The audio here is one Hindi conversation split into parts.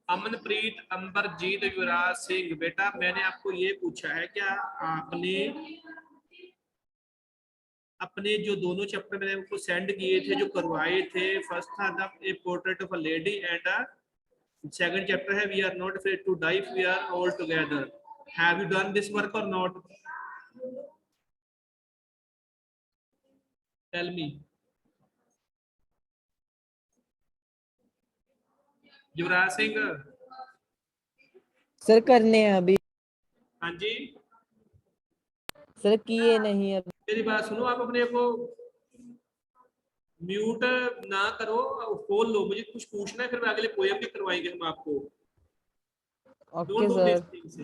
अमनप्रीत, अंबरजीत, युवराज सिंह, बेटा मैंने आपको ये पूछा है क्या आपने अपने जो दोनों चैप्टर मैंने आपको सेंड किए थे जो करवाए थे, फर्स्ट था the a portrait of a lady and second chapter है we are not afraid to die we are all together, have you done this work और नॉट? Tell me. Yuvraj Singh. Sir करने हैं अभी। हाँ जी। सर किए नहीं अभी। मेरी बात सुनो, आप अपने को म्यूट ना करो, खोल लो, मुझे कुछ पूछना है, फिर मैं अगले पोएम भी करवाएंगे हम आपको। Don't okay do this sir. Things.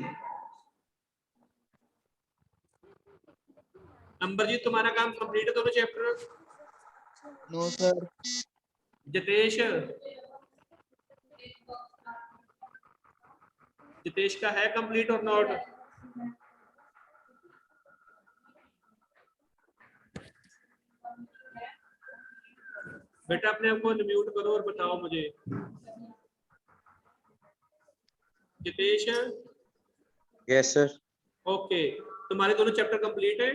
Number जी तुम्हारा काम कंप्लीट है दोनों चैप्टर? No sir. जितेश, जितेश का है कंप्लीट और नॉट? बेटा अपने आप को म्यूट करो और बताओ मुझे। जितेश। Yes sir. ओके, तुम्हारे दोनों चैप्टर कंप्लीट है?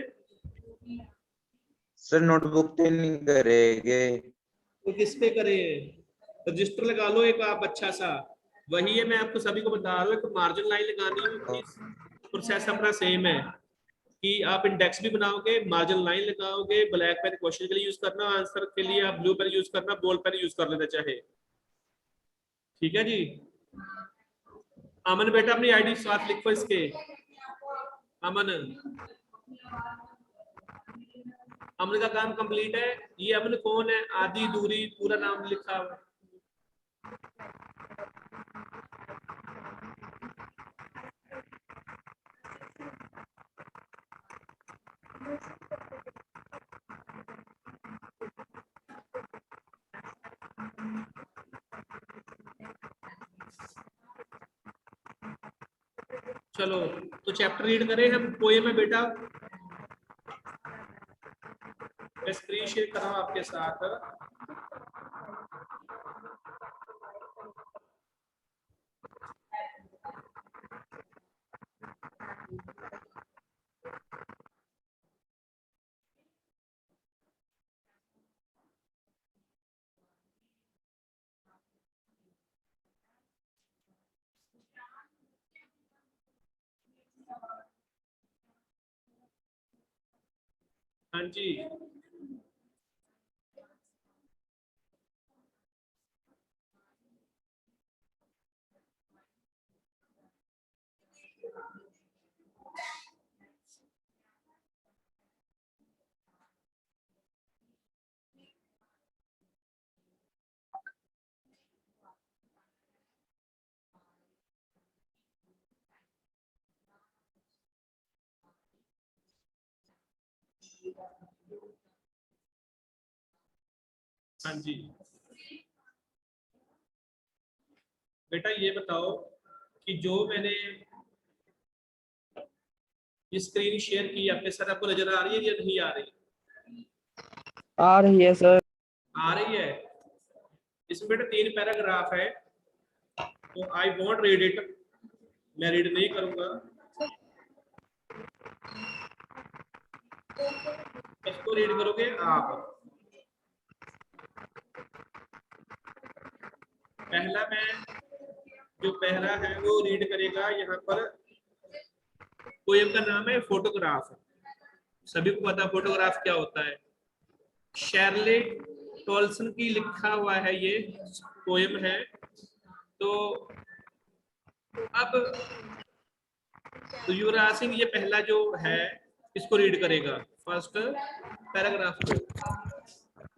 सर नोटबुक पे नहीं करेंगे। तो किस पे करे? रजिस्टर लगा लो एक आप अच्छा सा, वही है, मैं आपको सभी को बता रहा हूँ, एक मार्जिन लाइन लगानी है। प्रोसेस अपना सेम है कि आप इंडेक्स भी बनाओगे, मार्जिन लाइन लगाओगे, ब्लैक पेन क्वेश्चन के लिए यूज करना, आंसर के लिए आप ब्लू पेन यूज करना, बोल्ड पेन यूज कर लेना चाहे। ठीक है जी। अमन बेटा अपनी आईडी साथ लिखो इसके। अमन, अमन का काम कंप्लीट है। ये अमन कौन है? आदि दूरी पूरा नाम लिखा हुआ। चलो तो चैप्टर रीड करें हम, पोएम है बेटा। मैं स्क्रीन शेयर कर रहा हूं आपके साथ। हाँ जी। हाँ जी बेटा ये बताओ कि जो मैंने ये स्क्रीन शेयर की आपके साथ, आपको नजर आ रही है या नहीं आ रही? आ रही है सर। आ रही है। इसमें बेटा 3 पैराग्राफ है, तो आई वॉन्ट रीड इट, मैं रीड नहीं करूंगा। इसको रीड करोगे आप। पहला मैं जो पहला है वो रीड करेगा यहाँ पर। पोएम का नाम है फोटोग्राफ। सभी को पता फोटोग्राफ क्या होता है। शैरले टॉल्सन की लिखा हुआ है ये पोएम है। तो अब तो युवराज सिंह ये पहला जो है इसको रीड करेगा, फर्स्ट पैराग्राफ को।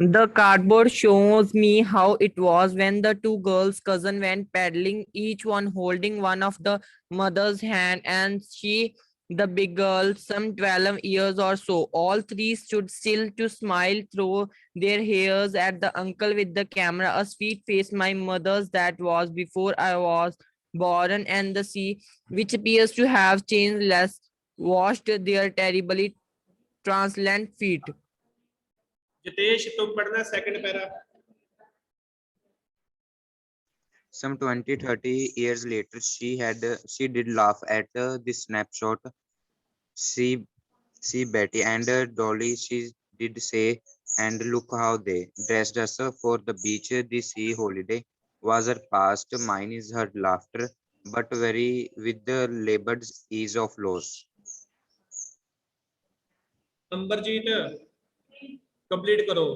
The cardboard shows me how it was when the two girls' cousin went paddling, each one holding one of the mother's hand, and she, the big girl, some 12 years or so. All three stood still to smile through their hairs at the uncle with the camera, a sweet face, my mother's that was before I was born, and the sea, which appears to have changed less, washed their terribly translucent feet. Jitesh तुम पढ़ना second para. Some 20-30 years later, she did laugh at this snapshot. See Betty and Dolly, she did say, and look how they dressed us for the beach. The sea holiday was her past, mine is her laughter, but very with the labored ease of loss. Ambarjeet complete करो।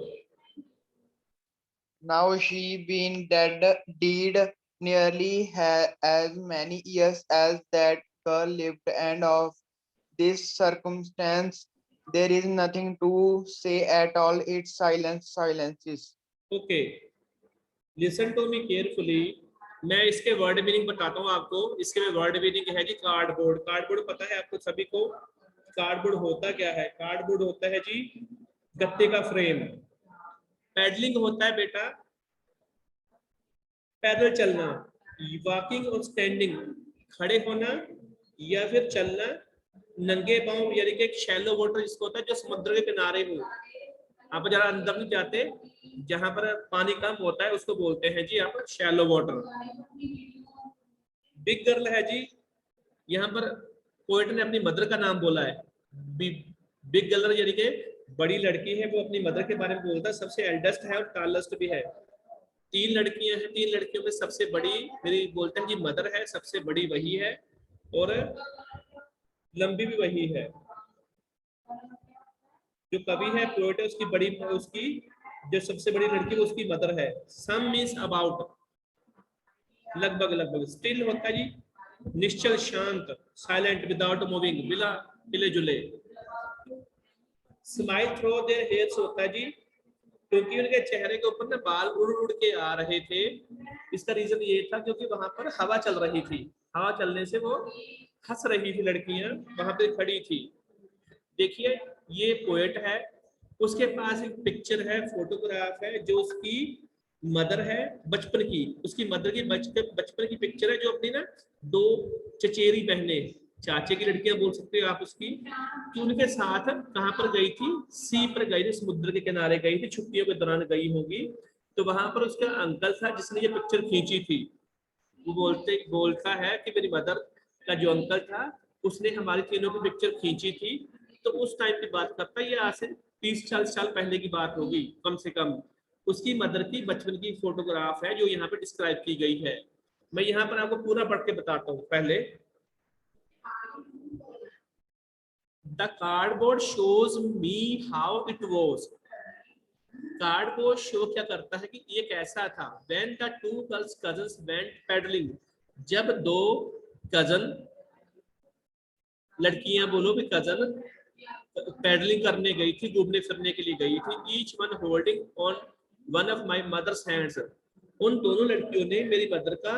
Now she been dead nearly as many years as that girl lived, and of this circumstance there is nothing to say at all. It's silences. Okay, listen to me carefully. मैं इसके वर्ड मीनिंग बताता हूँ आपको। इसके में वर्ड मीनिंग है जी कार्डबोर्ड। कार्डबोर्ड पता है आपको सभी को? कार्डबोर्ड होता क्या है? कार्डबोर्ड होता है जी गत्ते का फ्रेम। पैडलिंग होता है बेटा पैदल चलना, वॉकिंग और स्टैंडिंग खड़े होना या फिर चलना नंगे पांव, यानी कि एक शैलो वाटर जिसको होता है जो समुद्र के किनारे हो, आप जरा अंदर नहीं जाते, जहां पर पानी कम होता है उसको बोलते हैं जी आप शैलो वाटर। बिग गर्ल है जी, यहाँ पर पोएट ने अपनी मदर का नाम बोला है। बिग गर्ल यानी कि बड़ी लड़की है, वो अपनी मदर के बारे में बोलता है। सबसे एल्डेस्ट है और टालेस्ट भी है। 3 लड़कियां हैं, 3 लड़कियों में सबसे बड़ी मेरी बोलते हैं जी मदर है, सबसे बड़ी वही है और लंबी भी वही है। जो कवि है पोएट है उसकी जो सबसे बड़ी लड़की वो उसकी मदर है। सम मीन्स अबाउट, लगभग लगभग। स्टिल होता है जी निश्चल शांत, साइलेंट विदाउट मूविंग, बिना हिले जुले। स्माइल थ्रो देयर हेयर्स होता है जी क्योंकि उनके चेहरे के ऊपर ना बाल उड़ उड़ के आ रहे थे। इसका रीजन ये था क्योंकि वहां पर हवा चल रही थी, हवा चलने से वो हंस रही थी, लड़कियां वहां पे खड़ी थी। देखिए ये पोएट है, उसके पास एक पिक्चर है, फोटोग्राफ है जो उसकी मदर है बचपन की, उसकी मदर की बचपन की पिक्चर है जो अपनी ना 2 चचेरी बहने, चाचे की लड़कियां बोल सकते हो आप उसकी, कि उनके साथ कहां पर गई थी? सी पर गई थी, समुद्र के किनारे गई थी, छुट्टियों के दौरान गई होगी। तो वहां पर उसका अंकल था जिसने ये पिक्चर खींची थी। वो बोलता है कि मेरी मदर का जो अंकल था उसने हमारी तीनों की पिक्चर खींची थी। तो उस टाइम की बात करता है, ये आज से 30-40 साल पहले की बात होगी कम से कम। उसकी मदर की बचपन की फोटोग्राफ है जो यहाँ पे डिस्क्राइब की गई है। मैं यहाँ पर आपको पूरा पढ़ के बताता हूँ। पहले The cardboard shows me how it was. Cardboard show क्या करता है कि ये कैसा था? When the 2 girls cousins went paddling, जब 2 कजन लड़कियां, बोलो भी कजन, पैडलिंग करने गई थी, घूमने फिरने के लिए गई थी। Each one holding on one of my mother's hands. उन दोनों लड़कियों ने मेरी मदर का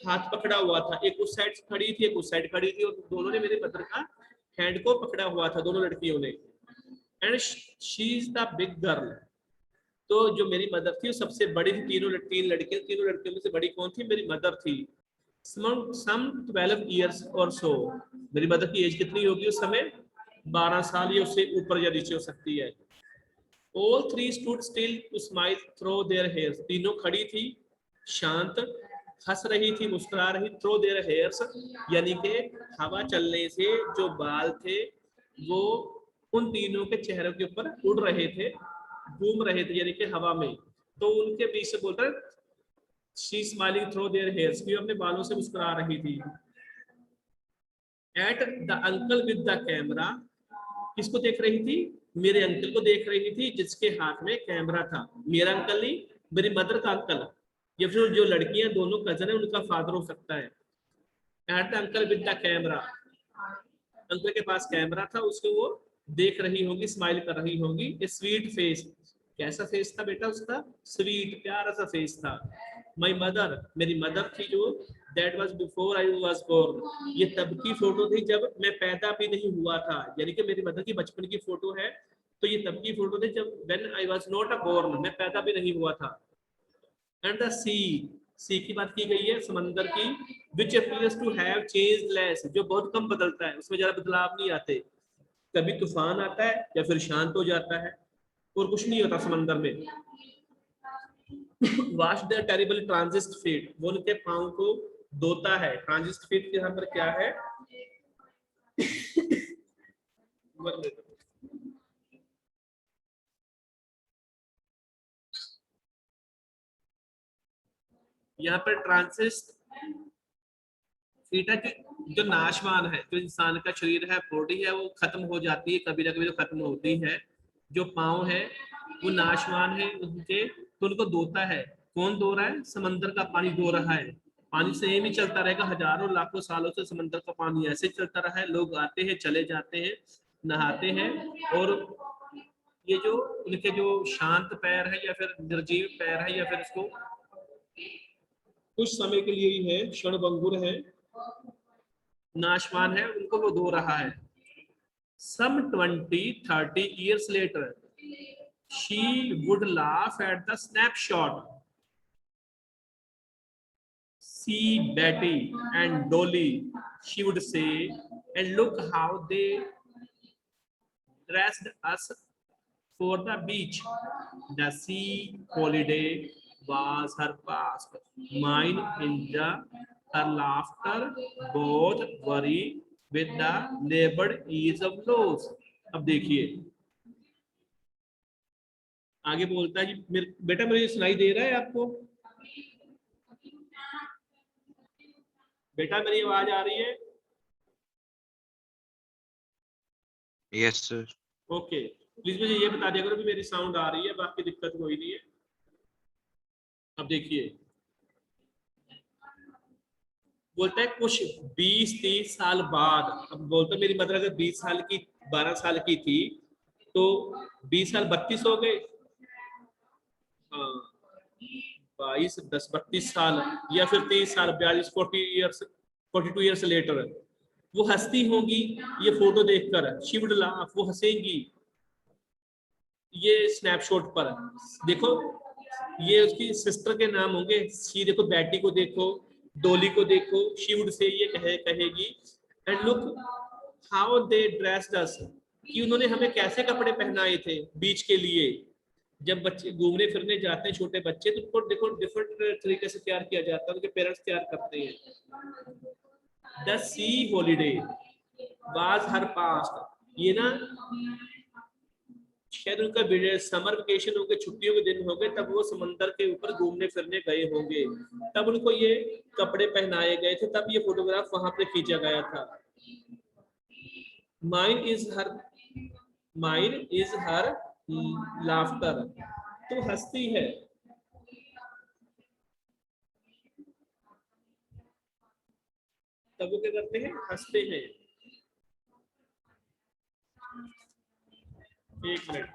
हाथ पकड़ा हुआ था। एक उस साइड खड़ी थी, एक उस साइड खड़ी थी, और दोनों ने मेरी मदर का हैंड को पकड़ा हुआ था, दोनों लड़कियों ने। And she is the big girl. तो जो मेरी मदर थी वो सबसे बड़ी थी। तीनों लड़कियों में से बड़ी कौन थी? मेरी मदर थी। सम 12 years और सो। मेरी मदर की एज कितनी होगी उस समय? 12 साल या उससे ऊपर या नीचे हो सकती है। All 3 stood still to smile through their hairs. तीनों खड़ी थी, शांत, हंस रही थी, मुस्कुरा रही। थ्रो देयर हेयर्स यानी कि हवा चलने से जो बाल थे वो उन तीनों के चेहरों के ऊपर उड़ रहे थे, घूम रहे थे, यानी कि हवा में। तो उनके बीच से बोलता है she smiling throw their hairs, कि अपने बालों से मुस्कुरा रही थी। At the uncle with the camera, किसको देख रही थी? मेरे अंकल को देख रही थी जिसके हाथ में कैमरा था। मेरा अंकल नहीं, मेरी मदर का अंकल, या फिर जो लड़कियां दोनों कजन है उनका फादर हो सकता है। Eight the uncle with the camera, uncle के पास कैमरा था, उसको वो देख रही होगी, स्माइल कर रही होगी। ए स्वीट फेस, कैसा फेस था बेटा उसका? स्वीट, प्यारा सा फेस था। माई मदर, मेरी मदर थी जो, that was before I was born, ये तब की फोटो थी जब मैं पैदा भी नहीं हुआ था। यानी कि मेरी मदर की बचपन की फोटो है, तो ये तब की फोटो थी जब when I was not a born, मैं पैदा भी नहीं हुआ था। एंड द सी की बात की गई है, समंदर की, which appears to have changed less, जो बहुत कम बदलता है, उसमें ज्यादा बदलाव नहीं आते। कभी तूफान आता है या फिर शांत हो जाता है, और कुछ नहीं होता समंदर में। वॉश द टेरिबल ट्रांजिस्ट फीट, वो उनके पाँव को धोता है। ट्रांजिस्ट फीट यहाँ पर क्या है? यहाँ पर ट्रांजिस्ट फीट है जो नाशवान है, जो इंसान का शरीर है, बॉडी है, वो खत्म हो जाती है, कभी ना कभी तो खत्म होती है। जो पाँव है वो नाशवान है उनके, तो उनको धोता है। कौन धो रहा है? समंदर का पानी धो रहा है। पानी से ही चलता रहेगा, हजारों लाखों सालों से समंदर का पानी ऐसे चलता रहा है। लोग आते हैं, चले जाते हैं, नहाते हैं, और ये जो उनके जो शांत पैर है या फिर निर्जीव पैर है या फिर इसको कुछ समय के लिए ही है, क्षणभंगुर है, नाशवान है, उनको वो धो रहा है। Some 20-30 years later, she would laugh at the snapshot. See Betty and Dolly, she would say, and look how they dressed us for the beach. The sea holiday was her past. Mine in her laughter, both worry with the labored ease of loss. अब देखिए आगे बोलता है कि बेटा मुझे सुनाई दे रहा है आपको? बेटा मेरी आवाज आ रही है? Yes sir. ओके, प्लीज मुझे ये बता दिया करो कि मेरी साउंड आ रही है, बाकी दिक्कत कोई नहीं है। अब देखिए बोलता है कुछ 20-30 साल बाद, अब बोलता है मेरी मदर अगर 20 साल की 12 साल की थी तो 20 साल 32 हो गए, 22 10 32 साल, या फिर 30 साल 42 42 ईयर्स लेटर वो हंसती होंगी ये फोटो देखकर। शी वुड लाफ, वो हंसेंगी ये स्नैपशॉट पर। देखो ये उसकी सिस्टर के नाम होंगे। शी देखो, बैटी को देखो, डोली को देखो, शी वुड से ये कहेगी and look how they dressed us, कि उन्होंने हमें कैसे कपड़े पहनाए थे बीच के लिए। जब बच्चे घूमने फिरने जाते हैं छोटे बच्चे, तो उनको देखो डिफरेंट तरीके से तैयार किया जाता है, उनके पेरेंट्स तैयार करते हैं। The C holiday was her past, ये ना शायद उनका समर वेकेशन हो गए, छुट्टियों के दिन हो गए, तब वो समंदर के ऊपर घूमने फिरने गए होंगे, तब उनको ये कपड़े पहनाए गए थे, तब ये फोटोग्राफ वहां पे खींचा गया था। माइन इज हर लाफ्टर, तो हंसती है, तब वो क्या करते हैं? हंसते हैं। एक मिनट,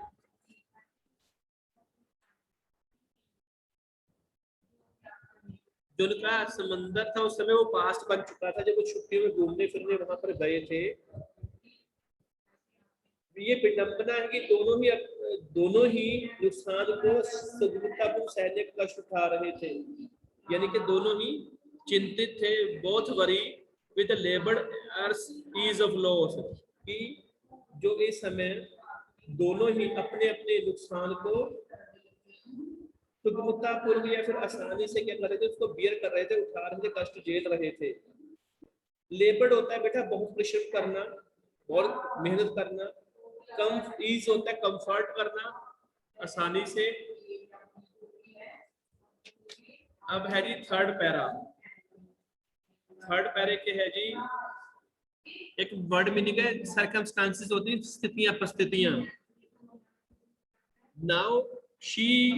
जो उनका समंदर था उस समय वो पास्ट बन चुका था, जब वो छुट्टियों में घूमने फिरने वहां पर गए थे। ये विडंबना है कि दोनों ही नुकसान को सुगमतापूर्वक सहने का कष्ट उठा रहे थे, यानी कि दोनों ही चिंतित थे। Both worry with labored is of loss, कि जो इस समय दोनों ही अपने अपने नुकसान को सुगमतापूर्वक या फिर आसानी से क्या कर रहे थे? उसको बियर कर रहे थे, उठा रहे थे, कष्ट झेल रहे थे। लेबर्ड होता है बेटा बहुत परिश्रम करना, बहुत मेहनत करना। कम ईज होता है कंफर्ट करना, आसानी से। अब है जी थर्ड पैरा। थर्ड पैरे के है जी एक वर्ड मीनिंग है, सर्कमस्टांसेस होती है, स्थितियां, परिस्थितियां। Now she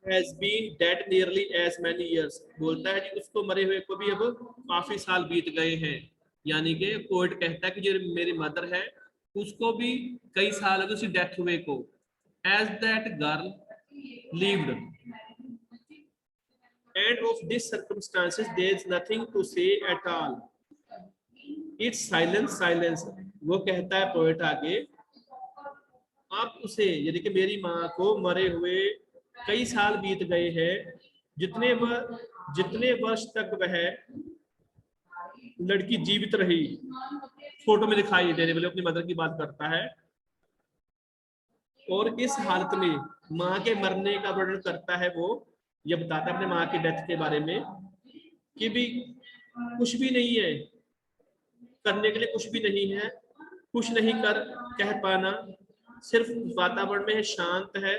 has been dead nearly as many years, बोलता है जी उसको मरे हुए को भी अब काफी साल बीत गए हैं, यानी कि पोएट कहता है कि जो मेरी मदर है उसको भी कई साल अगर उसकी डेथ हुए को। as that girl lived and of this circumstances there is nothing to say at all, it's silence, वो कहता है पोएट आगे, आप उसे यानी कि मेरी माँ को मरे हुए कई साल बीत गए हैं, जितने वर्ष तक वह लड़की जीवित रही। फोटो में दिखाई देने वाले अपनी मदर की बात करता है, और इस हालत में माँ के मरने का वर्णन करता है वो, ये बताता है अपने माँ की डेथ के बारे में कि भी कुछ भी नहीं है, करने के लिए कुछ भी नहीं है, कुछ नहीं कर कह पाना, सिर्फ वातावरण में है, शांत है,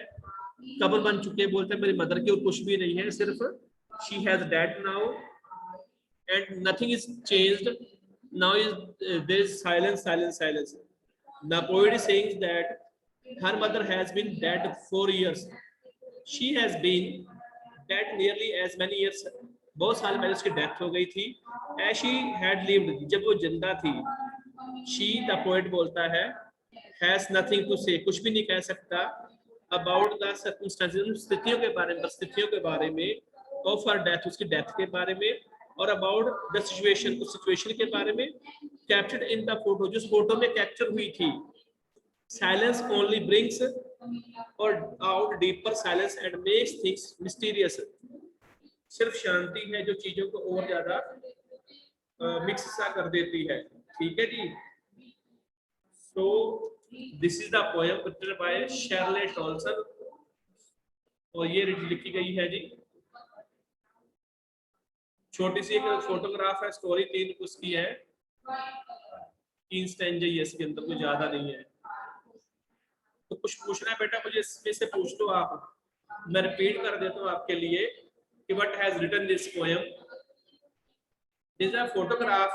कब्र बन चुके, बोलते हैं मेरी मदर की, और कुछ भी नहीं है, सिर्फ she has dead now and nothing is changed. Now is there is silence, silence, silence. The poet is saying that her mother has been dead 4 years. She has been dead nearly as many years. बहुत साल पहले उसकी डेथ हो गई थी. As she had lived, जब वो जिंदा थी. She, the poet बोलता है, has nothing to say, कुछ भी नहीं कह सकता about the circumstances, स्थितियों के बारे में, परिस्थितियों के बारे में, of her death, उसकी डेथ के बारे में, और about the situation, उस सिचुएशन के बारे में, captured in the photo, जो फोटो में कैप्चर हुई थी. Silence only brings or out deeper silence and makes things mysterious. सिर्फ शांति है जो चीजों को और ज्यादा मिक्स सा कर देती है. ठीक है जी. So this is the poem written by Shirley Tolson, और ये लिखी गई है जी. छोटी सी एक फोटोग्राफ है, स्टोरी 3 उसकी है, 3 स्टैंजे इसके अंदर, कोई ज्यादा नहीं है. तो कुछ पूछना है बेटा मुझे इसमें से पूछ लो आप. मैं रिपीट कर देता हूँ आपके लिए कि what has written this poem. This is a photograph.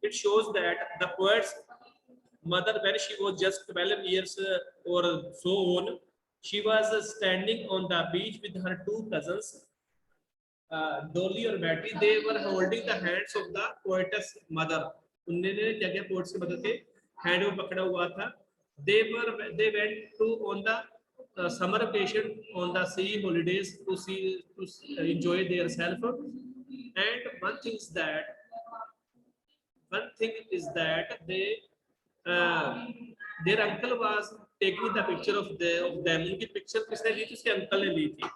It shows that the poet's mother, when she was just 12 years or so on, she was standing on the beach with her 2 cousins, Dolly or Betty. They were holding the hands of the poetess mother. उन्होंने क्या किया, पोएट की मदद से हैंड में पकड़ा हुआ था. They went to on the summer vacation on the sea holidays to enjoy their self. And one thing is that they their uncle was taking the picture of them. उनकी पिक्चर किसने ली थी? उसके अंकल ने ली थी.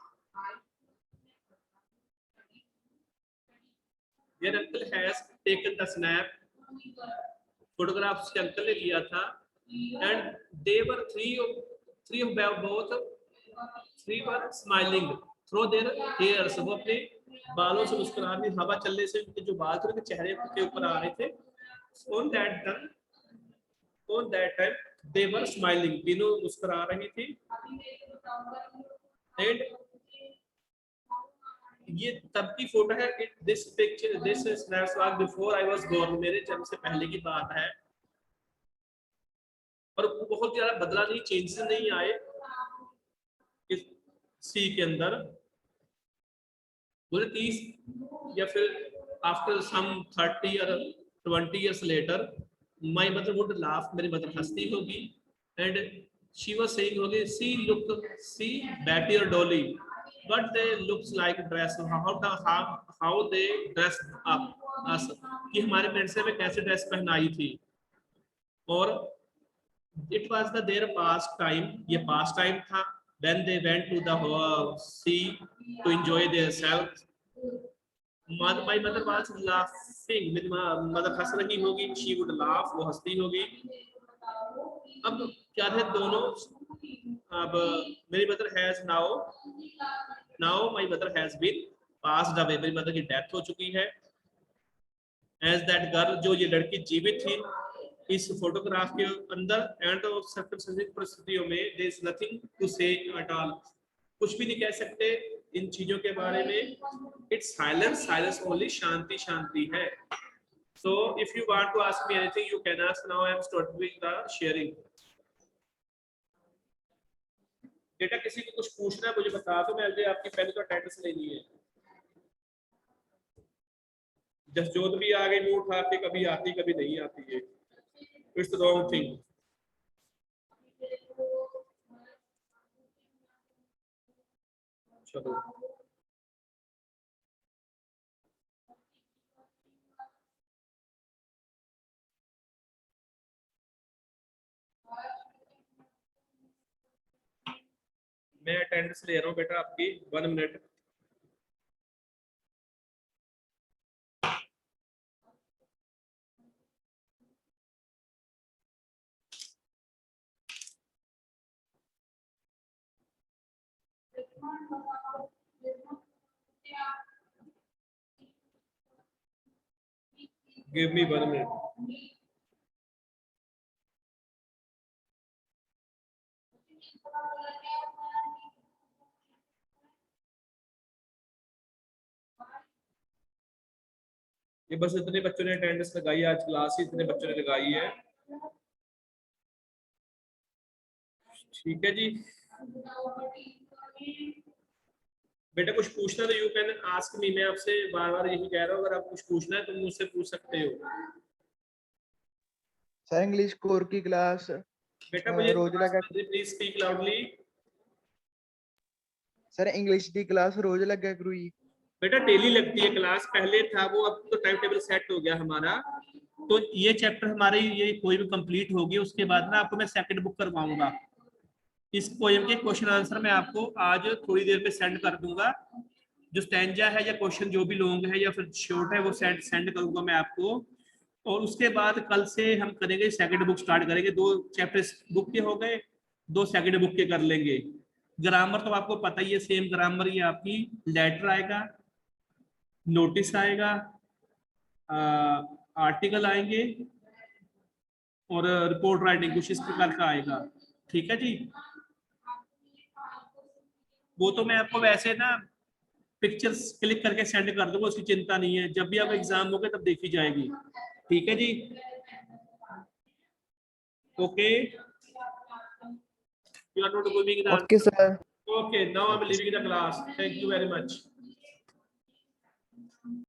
Their uncle has taken the snap. Photograph उसके अंकल ने लिया था. And they were three of both three were smiling through their hairs. वो अपने बालों से मुस्कुरा रही, हवा चलने से उनके जो बाल थे उनके चेहरे के ऊपर आ रहे थे. On that time they were smiling. तीनों मुस्कुरा रही थी. And ये तब की फोटो है. This picture, this snapshot before I was born. मेरे जन्म से पहले की बात है. और बहुत ज्यादा बदला नहीं, चेंजेस नहीं आए इस सी के अंदर. पूरे 30 या फिर after some 30 or 20 years later, my mother would laugh. मेरी मदर हंसती होगी. And she was saying होगी, see Betty or Dolly, but they looks like dress, how they dress up us, कि हमारे पेरेंट्स ने कैसे ड्रेस पहनाई थी. और it was their past time, ये past time था, when they went to the sea to enjoy themselves. My mother was laughing. मेरी मदर हंस रही होगी. She would laugh, वो हंसती होगी. अब क्या थे दोनों. अब मेरी mother has now my mother has been passed away. मेरी मदर की डेथ हो चुकी है. As that girl, जो ये लड़की जीवित थी इस फोटोग्राफ के अंदर, एंड परिस्थितियों में there is nothing to say at all. कुछ भी नहीं कह सकते इन चीजों के बारे में. It's silence only, शांति शांति है. So if you want to ask me anything, you can ask now. I am starting the sharing. बेटा किसी को कुछ पूछना है मुझे बता दो, मैं आपकी पहले तो अटेंडेंस लेनी है. जसजोत भी आ गई मुंह उठा के, कभी आती कभी नहीं आती है. It's the wrong thing. चलो मैं अटेंडेंस ले रहा हूँ बेटा आपकी. 1 मिनट. Give me 1 minute. ये बस इतने बच्चों ने अटेंडेंस लगाई है, आज क्लास ही इतने बच्चों ने लगाई है। ठीक है जी, बेटा कुछ पूछना तो यू कैन आस्क मी, मैं आपसे बार बार यही कह रहा हूँ, अगर आप कुछ पूछना है तो मुझसे पूछ सकते हो। सर इंग्लिश कोर की क्लास बेटा मुझे रोज लगा, please speak loudly. Sir English की क्लास रोज लगा करूँ? बेटा डेली लगती है क्लास, पहले था वो, अब तो टाइम टेबल सेट हो गया हमारा। तो ये चैप्टर हमारे ये कोई भी कंप्लीट होगी, उसके बाद ना आपको मैं सेकंड बुक करवाऊंगा। इस पोएम के क्वेश्चन आंसर मैं आपको आज थोड़ी देर पे सेंड कर दूंगा। जो स्टैंजा है या क्वेश्चन जो भी लॉन्ग है या फिर शॉर्ट है वो सेंड करूंगा मैं आपको। और उसके बाद कल से हम करेंगे सेकंड बुक स्टार्ट करेंगे। 2 चैप्टर बुक के हो गए, 2 सेकंड बुक के कर लेंगे। ग्रामर तो आपको पता ही है, सेम ग्रामर ही आपकी, लेटर आएगा, नोटिस आएगा, आर्टिकल आएंगे और रिपोर्ट राइटिंग कुछ इस प्रकार का आएगा। ठीक है जी, वो तो मैं आपको वैसे ना पिक्चर्स क्लिक करके सेंड कर दूंगा, उसकी चिंता नहीं है, जब भी आप एग्जाम होगे तब देखी जाएगी। ठीक है जी, okay, you are not going the okay sir. Okay, now I am leaving the class, thank you very much.